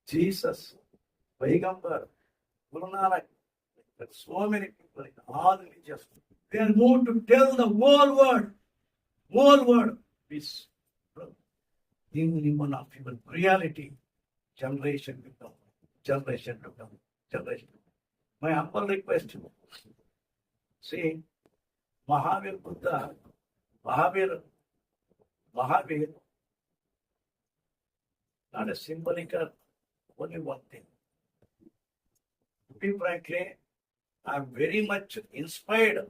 Jesus, Paigambar, Guru Nanak, so many people in all religions. They are going to tell the whole world, peace. In one of human reality, generation to come, generation to come, generation. My humble request to you, see, Mahavir Buddha, Mahavir, not a symbolic, only one thing. To be frankly, I am very much inspired.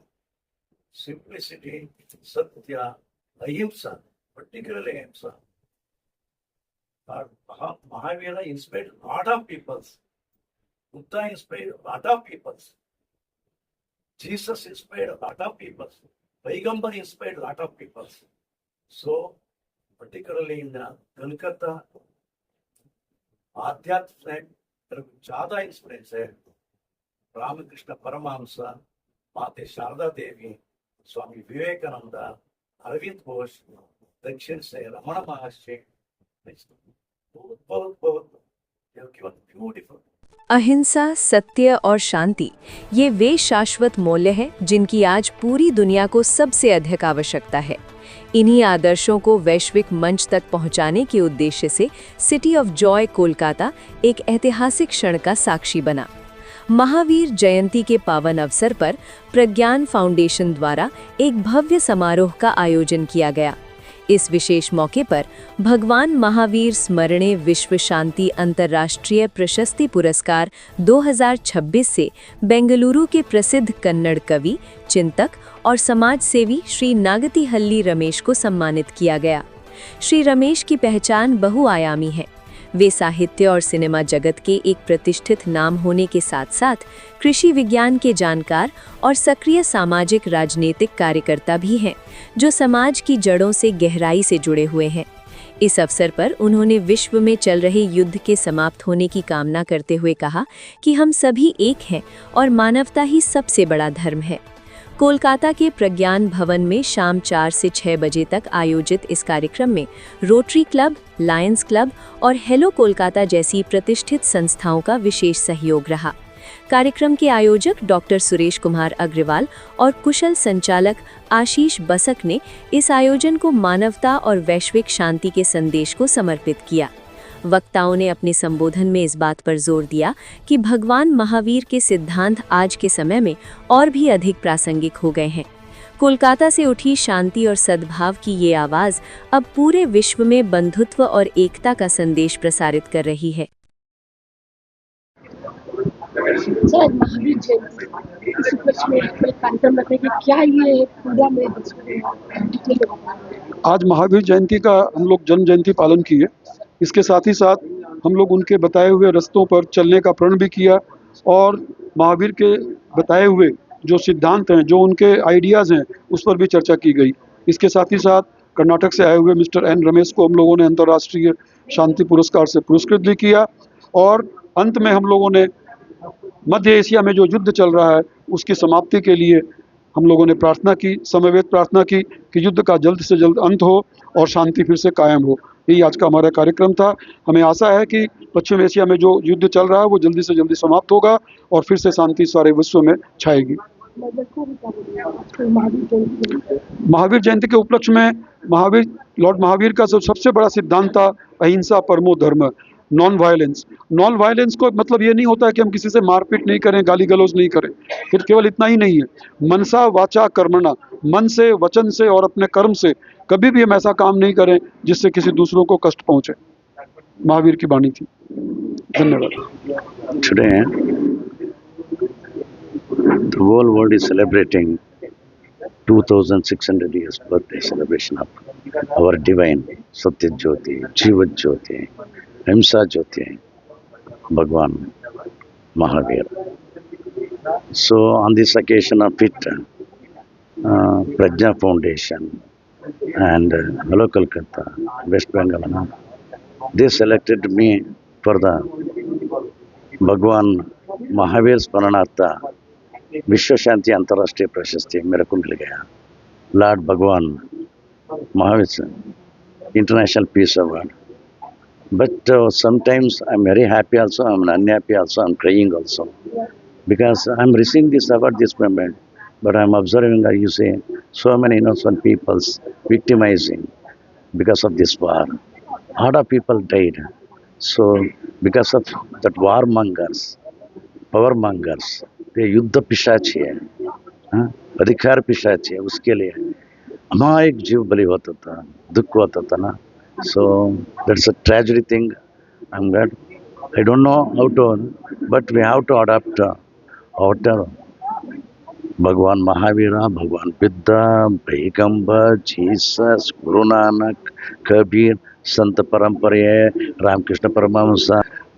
Simplicity, Satya, Ahimsa, particularly Ahimsa. Mahavira inspired a lot of people. Buddha inspired a lot of people. Jesus inspired a lot of people. Paigambar inspired a lot of people. So, particularly in Kolkata, आध्यात्मिक तरफ ज्यादा इंस्पिरेंस है रामकृष्ण परमहंस माते शारदा देवी स्वामी विवेकानंद अरविंद घोष दक्षिण से रमण महर्षि बहुत beautiful. अहिंसा, सत्य और शांति ये वे शाश्वत मूल्य हैं जिनकी आज पूरी दुनिया को सबसे अधिक आवश्यकता है। इन्हीं आदर्शों को वैश्विक मंच तक पहुंचाने के उद्देश्य से सिटी ऑफ जॉय कोलकाता एक ऐतिहासिक क्षण का साक्षी बना। महावीर जयंती के पावन अवसर पर प्रज्ञान फाउंडेशन द्वारा एक भव्य समारोह का आयोजन किया गया। इस विशेष मौके पर भगवान महावीर स्मरणे विश्व शांति अंतर्राष्ट्रीय प्रशस्ति पुरस्कार 2026 से बेंगलुरु के प्रसिद्ध कन्नड़ कवि, चिंतक और समाज सेवी श्री नागतिहल्ली रमेश को सम्मानित किया गया। श्री रमेश की पहचान बहुआयामी है। वे साहित्य और सिनेमा जगत के एक प्रतिष्ठित नाम होने के साथ साथ कृषि विज्ञान के जानकार और सक्रिय सामाजिक राजनीतिक कार्यकर्ता भी हैं, जो समाज की जड़ों से गहराई से जुड़े हुए हैं। इस अवसर पर उन्होंने विश्व में चल रहे युद्ध के समाप्त होने की कामना करते हुए कहा कि हम सभी एक हैं और मानवता ही सबसे बड़ा धर्म है। कोलकाता के प्रज्ञान भवन में शाम 4 से 6 बजे तक आयोजित इस कार्यक्रम में रोटरी क्लब, लायंस क्लब और हेलो कोलकाता जैसी प्रतिष्ठित संस्थाओं का विशेष सहयोग रहा। कार्यक्रम के आयोजक डॉक्टर सुरेश कुमार अग्रवाल और कुशल संचालक आशीष बसक ने इस आयोजन को मानवता और वैश्विक शांति के संदेश को समर्पित किया। वक्ताओं ने अपने संबोधन में इस बात पर जोर दिया कि भगवान महावीर के सिद्धांत आज के समय में और भी अधिक प्रासंगिक हो गए हैं। कोलकाता से उठी शांति और सद्भाव की ये आवाज़ अब पूरे विश्व में बंधुत्व और एकता का संदेश प्रसारित कर रही है। सर, महावीर जयंती इस उपलक्ष्य में कार्यक्रम रखने के क्या ये प्रोग्राम है? आज महावीर जयंती का हम लोग जन्म जयंती पालन किए। इसके साथ ही साथ हम लोग उनके बताए हुए रास्तों पर चलने का प्रण भी किया और महावीर के बताए हुए जो सिद्धांत हैं, जो उनके आइडियाज़ हैं, उस पर भी चर्चा की गई। इसके साथ ही साथ कर्नाटक से आए हुए मिस्टर एन रमेश को हम लोगों ने अंतर्राष्ट्रीय शांति पुरस्कार से पुरस्कृत भी किया और अंत में हम लोगों ने मध्य एशिया में जो युद्ध चल रहा है उसकी समाप्ति के लिए हम लोगों ने प्रार्थना की, समवेत प्रार्थना की कि युद्ध का जल्द से जल्द अंत हो और शांति फिर से कायम हो। यही आज का हमारा कार्यक्रम था। हमें आशा है कि पश्चिम एशिया में जो युद्ध चल रहा है वो जल्दी से जल्दी समाप्त होगा और फिर से शांति सारे विश्व में छाएगी। महावीर जयंती के उपलक्ष्य में लॉर्ड महावीर का सबसे बड़ा सिद्धांत था अहिंसा परमो धर्म, नॉन वायलेंस। नॉन वायलेंस को मतलब ये नहीं होता है कि हम किसी से मारपीट नहीं करें, गाली गलौज नहीं करें। फिर केवल इतना ही नहीं है, मनसा वाचा कर्मणा, मन से, वचन से और अपने कर्म से कभी भी हम ऐसा काम नहीं करें जिससे किसी दूसरों को कष्ट पहुंचे। महावीर की वाणी थी। धन्यवाद। Today, the whole world is celebrating 2600 years birthday celebration of our divine Satya Jyoti, Jivat Jyoti, Ahimsa Jyoti, Bhagwan Mahavir. So on this occasion of it, Prajna Foundation and Hello Kolkata, West Bengal, they selected me for the Bhagwan Mahavir स्मरणार्थ विश्व शांति अंतर्राष्ट्रीय प्रशस्ति मेरे को मिल गया। Lord भगवान Mahavir international peace award But sometimes I'm very happy also, I'm unhappy also, I'm crying also. Because I'm receiving this award this moment, but I'm observing, you see, so many innocent people's victimizing because of this war. A lot of people died. So, because of that warmongers, power mongers ये युद्ध पिशाची है, हाँ? अधिकार पिशाची है, उसके लिए अमायक जीव बलि होता था, दुख होता था ना. So that's a tragedy thing. I'm glad. I don't know how to, but we have to adapt our भगवान महावीर, भगवान बुद्ध, पैगंबर, जीसस, गुरु नानक, कबीर, संत परंपरे, रामकृष्ण परमहंस,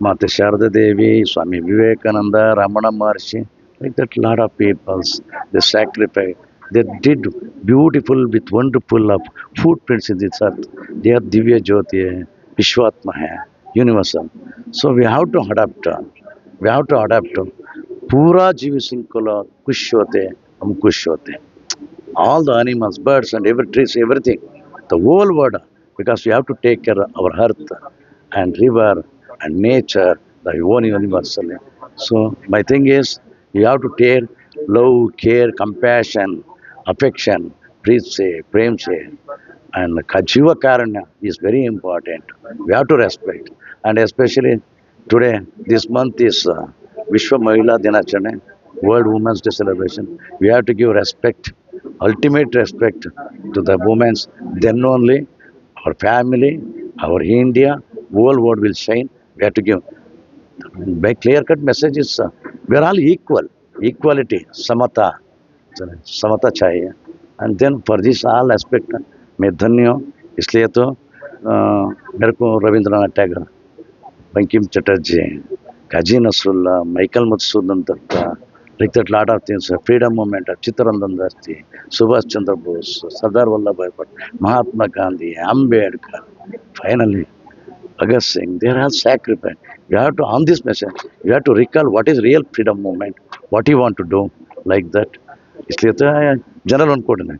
माता शारदा देवी, Swami Vivekananda, Ramana Maharshi, like that lot of peoples, they sacrificed, they did beautiful with wonderful of footprints in this earth. They are Divya Jyoti hai, Vishwatma hai, universal. So we have to adapt. We have to adapt. पूरा जीव श्रृंखला खुश होते हैं, हम खुश होते हैं. All the animals, birds and every trees, everything, the whole world, because we have to take care of our earth and river and nature, the one universal. So my thing is, you have to take love, care, compassion, affection, prem se, and Jiva Karanya is very important. We have to respect, and especially today, this month is Vishwa Mahila Dinacharane, World Women's Day celebration. We have to give respect, ultimate respect to the women. Then only our family, our India, whole world will shine. We have to give by clear-cut messages. We are all equal, equality, samata, समता चाहिए. And then for this all aspect मैं धन्य हूँ. इसलिए तो मेरे को Rabindranath Tagore, Bankim Chatterjee, Kazi Nasrullah, Michael Madhusudan Dutt, like that lot of things, freedom movement, Chittaranjan Dasti, Subhash Chandra Bose, Sardar Vallabhbhai Patel, Mahatma Gandhi, Ambedkar, finally Bhagat Singh, they are all sacrificed. You have to, on this message, you have to recall what is real freedom movement, what you want to do, like that. इसलिए तो general अनकोड ने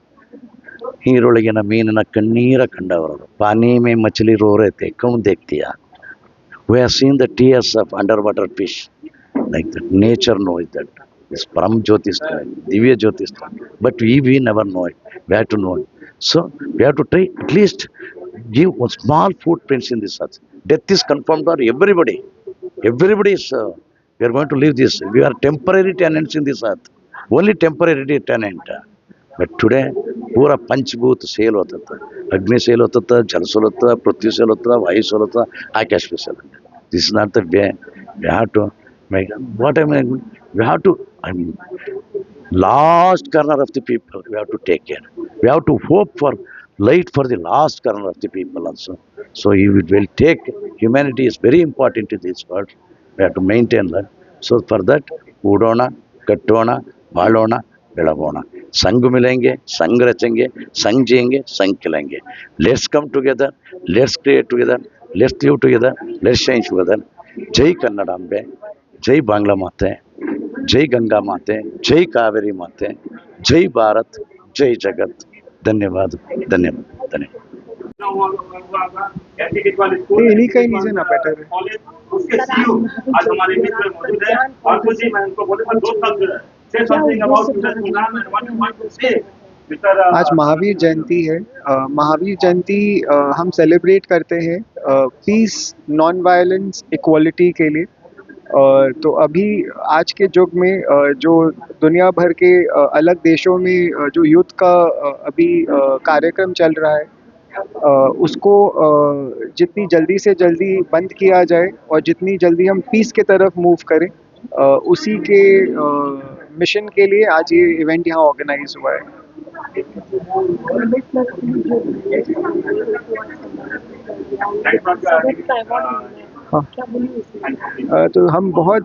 ನೀರೊಳಗಿನ ಮೀನಿನ ಕಣ್ಣೀರ ಕಂಡವರು, ಪಾನಿ ಮೇ ಮछली रो रहे थे कौन देख दिया. We have seen the tears of underwater fish, like that. Nature knows that. This Param Jyotish, Divya Jyotish, but we never know it. We have to know it. So we have to try at least give one small footprints in this earth. Death is confirmed for everybody. Everybody is. We are going to leave this. We are temporary tenants in this earth. Only temporary tenant. But today, पूरा पंचभूत cell होता था. अग्नि cell होता था, जल cell होता था, पृथ्वी सेल होता था, वायु सेल होता था, आकाश भी सेल होता था. This is not the way. We have to make what I mean. We have to. Last corner of the people. We have to take care. We have to hope for light for the last corner of the people also. So you will take. Humanity is very important in this world. We have to maintain that. So for that, Udona, Katona, Balona, Belabona. संग मिलेंगे, संग रचेंगे, संग जिएंगे, संग खिलेंगे. Let's come together, let's create together, let's live together, let's change together. जय कन्नडांबे, जय बांग्ला माते, जय गंगा माते, जय कावेरी माते, जय भारत, जय जगत. धन्यवाद, धन्यवाद, धन्यवाद. इन्हीं का ही नीचे ना बेटर है. उसके सीईओ आज हमारे बीच में मौजूद है और कुछ ही मैं उनको बोले मैं 2 शब्द से something about this program and what you want to say. आज महावीर जयंती है. महावीर जयंती हम सेलिब्रेट करते हैं पीस, नॉन वायलेंस, इक्वालिटी के लिए. तो अभी आज के युग में जो दुनिया भर के अलग देशों में जो युद्ध का अभी कार्यक्रम चल रहा है, उसको जितनी जल्दी से जल्दी बंद किया जाए और जितनी जल्दी हम पीस के तरफ मूव करें, उसी के मिशन के लिए आज ये इवेंट यहाँ ऑर्गेनाइज हुआ है. तो हम बहुत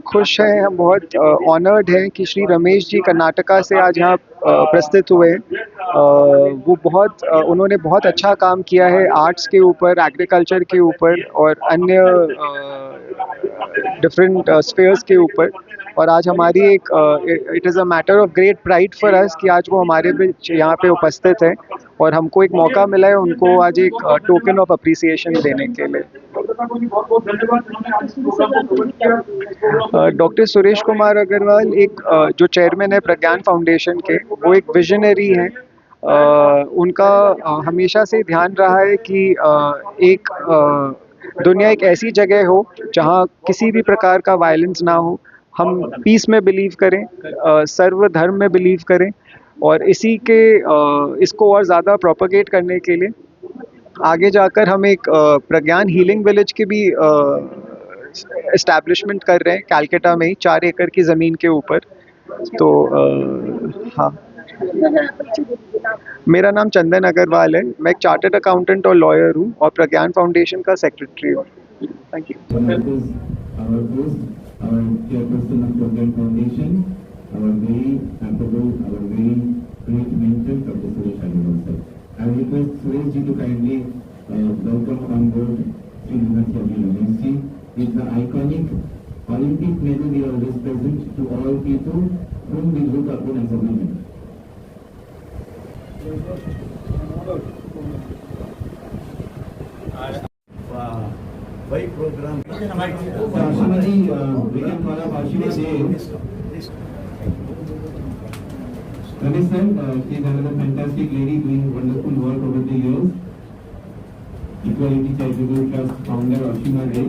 खुश हैं, हम बहुत ऑनर्ड हैं कि श्री रमेश जी कर्नाटका से आज यहाँ प्रस्तुत हुए. वो बहुत उन्होंने बहुत अच्छा काम किया है आर्ट्स के ऊपर, एग्रीकल्चर के ऊपर और अन्य डिफरेंट स्फीयर्स के ऊपर. और आज हमारी एक it is a matter of great pride for us कि आज वो हमारे बीच यहाँ पे उपस्थित है और हमको एक मौका मिला है उनको आज एक टोकन ऑफ अप्रिसिएशन देने के लिए। डॉक्टर सुरेश कुमार अग्रवाल एक जो चेयरमैन है प्रज्ञान फाउंडेशन के, वो एक विजनरी हैं। उनका हमेशा से ध्यान रहा है कि एक दुनिया एक ऐसी जगह हो जहाँ किसी भी प्रकार का वायलेंस ना हो। हम पीस में बिलीव करें, सर्वधर्म में बिलीव करें और इसको और ज़्यादा प्रोपेगेट करने के लिए आगे जाकर हम एक प्रज्ञान हीलिंग विलेज की भी एस्टैब्लिशमेंट कर रहे हैं कैलकाटा में ही 4 एकड़ की ज़मीन के ऊपर। तो हाँ, मेरा नाम चंदन अग्रवाल है। मैं एक चार्टर्ड अकाउंटेंट और लॉयर हूँ और प्रज्ञान फाउंडेशन का सेक्रेटरी हूँ। Thank you. Our chairperson of Pragyan Foundation, our very affable, our very great mentor, Dr. Suresh Agarwal sir. I will request Suresh ji to kindly welcome on board Sri University of University. It's the iconic Olympic medal we always present to all people whom we look upon as a women. वही programme Ashima ji, we can call up Ashima ji. Ramesh sir, she is another fantastic lady doing wonderful work over the years. Equality Charitable Trust founder Ashima ji.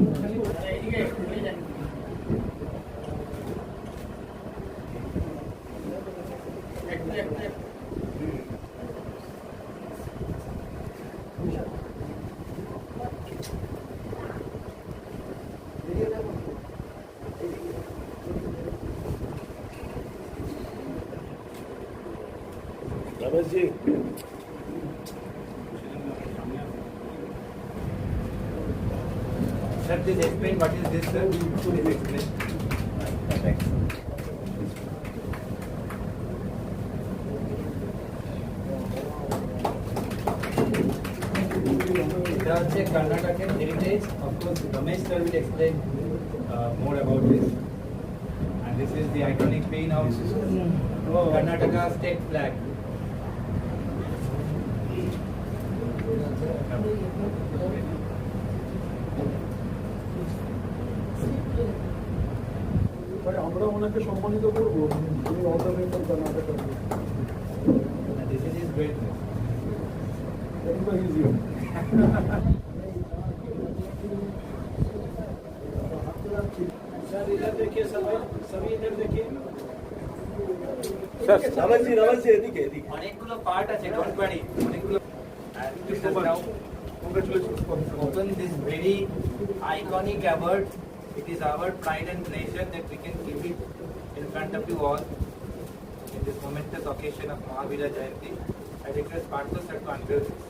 Ramesh ji, sir, please explain what is this, sir? Please explain. The Karnataka heritage, of course, Ramesh sir will explain more about this. And this is the iconic green house, Karnataka state flag. আমরা ওনাকে সম্মানিত করব উনি organizer Karnataka This is his greatness. Sir इधर देखिए, सभी इधर देखिए। सर रमेश जी এদিকে অনেকগুলো পার্ট আছে, ডোন্ট ওয়ারি, অনেকগুলো। And this is now open this very iconic award. It is our pride and pleasure that we can give it in front of you all in this momentous occasion of Mahavira Jayanti. I request Partha sir to unveil this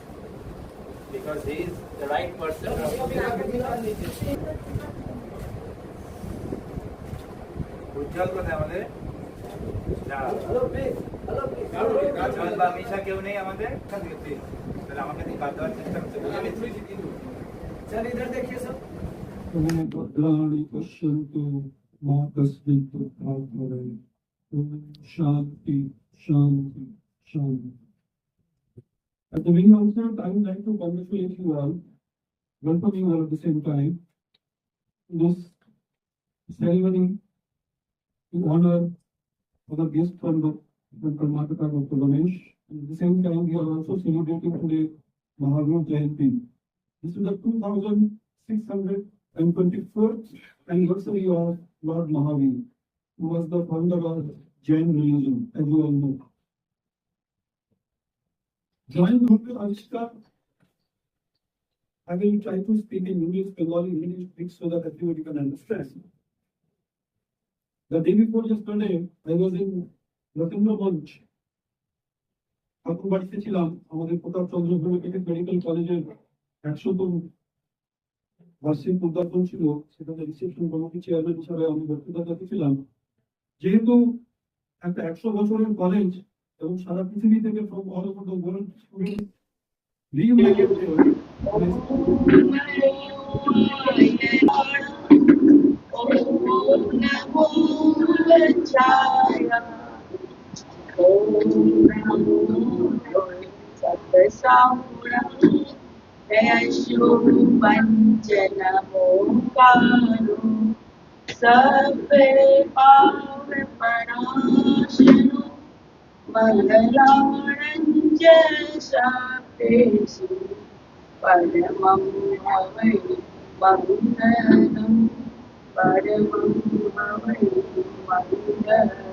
because he is the right person. উজ্জ্বল কোথায় আমাদের? উজ্জ্বল বা মিশা কেউ নেই আমাদের? তাহলে আমাকে দিয়ে বাদ দেওয়ার চেষ্টা করতে হবে। স্যার ইধার দেখিয়ে সব। भद्राणि पश्यन्तु मा कस्मिन् दुःखात् भवेत्। शान्ति शान्ति शान्ति। At the beginning outset, I would like to congratulate you all, welcome you all at the same time. This ceremony in honor of the guest from Karnataka, Dr. Ramesh. At the same time, we are also celebrating today Mahavir Jayanti. This is the 2624th anniversary of Lord Mahavir, who was the founder of Jain religion, as you all know. Jain Dharma Avishkar, I will try to speak in English, Bengali, English, so that everybody can understand. The day before yesterday, I was in Ratindra Munch. ঠাকুর বাড়িতে ছিলাম, আমাদের প্রতাপ চন্দ্র medical কলেজের 100তম বার্ষিক উদ্যাপন ছিল, সেখানে reception committee chairman হিসাবে আমি বক্তৃতা রেখেছিলাম। যেহেতু একটা 100 বছরের কলেজ এবং সারা পৃথিবী থেকে from all over the world students reunited there, सौरं यशोपञ्चनमोकारो सर्वे पावपराशनो मङ्गलाणञ्च शाप्तेषु परमं हवै मङ्गलम् परमं हवै मङ्गलम्